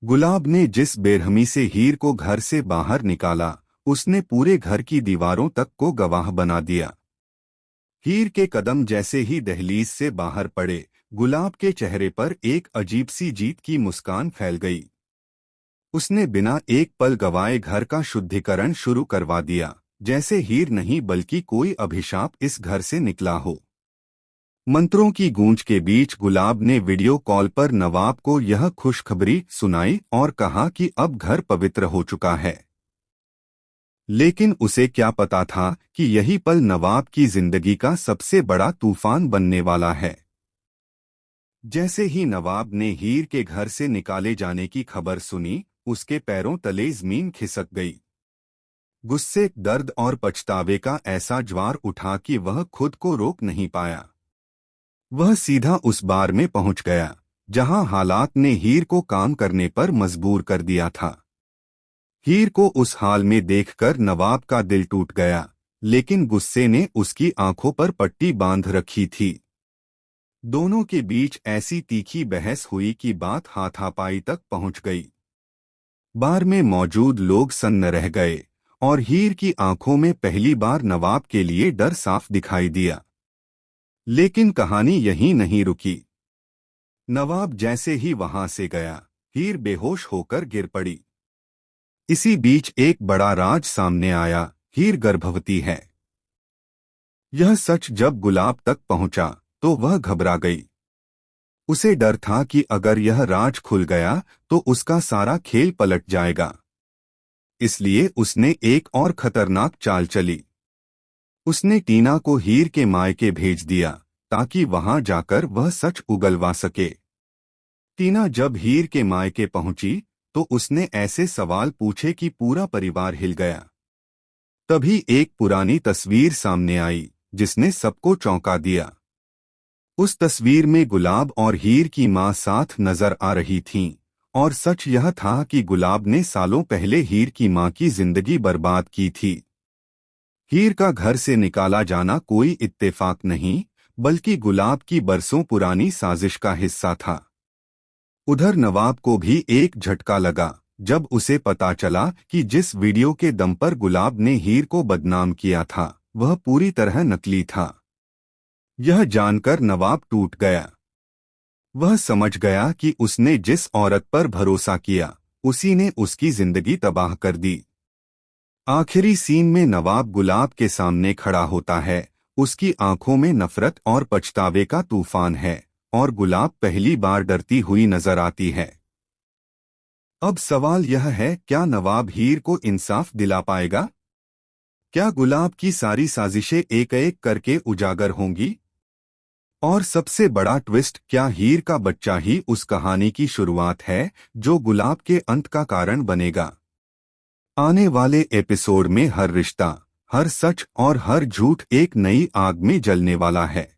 गुलाब ने जिस बेरहमी से हीर को घर से बाहर निकाला, उसने पूरे घर की दीवारों तक को गवाह बना दिया। हीर के कदम जैसे ही दहलीज से बाहर पड़े, गुलाब के चेहरे पर एक अजीब सी जीत की मुस्कान फैल गई। उसने बिना एक पल गवाए घर का शुद्धिकरण शुरू करवा दिया, जैसे हीर नहीं बल्कि कोई अभिशाप इस घर से निकला हो। मंत्रों की गूंज के बीच गुलाब ने वीडियो कॉल पर नवाब को यह खुशखबरी सुनाई और कहा कि अब घर पवित्र हो चुका है। लेकिन उसे क्या पता था कि यही पल नवाब की जिंदगी का सबसे बड़ा तूफान बनने वाला है। जैसे ही नवाब ने हीर के घर से निकाले जाने की खबर सुनी, उसके पैरों तले जमीन खिसक गई। गुस्से, दर्द और पछतावे का ऐसा ज्वार उठा कि वह खुद को रोक नहीं पाया। वह सीधा उस बार में पहुंच गया जहां हालात ने हीर को काम करने पर मजबूर कर दिया था। हीर को उस हाल में देखकर नवाब का दिल टूट गया, लेकिन गुस्से ने उसकी आंखों पर पट्टी बांध रखी थी। दोनों के बीच ऐसी तीखी बहस हुई कि बात हाथापाई तक पहुंच गई। बार में मौजूद लोग सन्न रह गए और हीर की आंखों में पहली बार नवाब के लिए डर साफ दिखाई दिया। लेकिन कहानी यहीं नहीं रुकी। नवाब जैसे ही वहां से गया, हीर बेहोश होकर गिर पड़ी। इसी बीच एक बड़ा राज सामने आया, हीर गर्भवती है। यह सच जब गुलाब तक पहुंचा तो वह घबरा गई। उसे डर था कि अगर यह राज खुल गया तो उसका सारा खेल पलट जाएगा। इसलिए उसने एक और खतरनाक चाल चली। उसने टीना को हीर के मायके भेज दिया ताकि वहां जाकर वह सच उगलवा सके। टीना जब हीर के मायके पहुंची तो उसने ऐसे सवाल पूछे कि पूरा परिवार हिल गया। तभी एक पुरानी तस्वीर सामने आई जिसने सबको चौंका दिया। उस तस्वीर में गुलाब और हीर की मां साथ नजर आ रही थीं, और सच यह था कि गुलाब ने सालों पहले हीर की मां की जिंदगी बर्बाद की थी। हीर का घर से निकाला जाना कोई इत्तेफाक नहीं, बल्कि गुलाब की बरसों पुरानी साजिश का हिस्सा था। उधर नवाब को भी एक झटका लगा जब उसे पता चला कि जिस वीडियो के दम पर गुलाब ने हीर को बदनाम किया था, वह पूरी तरह नकली था। यह जानकर नवाब टूट गया। वह समझ गया कि उसने जिस औरत पर भरोसा किया, उसी ने उसकी जिंदगी तबाह कर दी। आखिरी सीन में नवाब गुलाब के सामने खड़ा होता है। उसकी आंखों में नफरत और पछतावे का तूफान है, और गुलाब पहली बार डरती हुई नजर आती है। अब सवाल यह है, क्या नवाब हीर को इंसाफ दिला पाएगा? क्या गुलाब की सारी साजिशें एक एक करके उजागर होंगी? और सबसे बड़ा ट्विस्ट, क्या हीर का बच्चा ही उस कहानी की शुरुआत है जो गुलाब के अंत का कारण बनेगा? आने वाले एपिसोड में हर रिश्ता, हर सच और हर झूठ एक नई आग में जलने वाला है।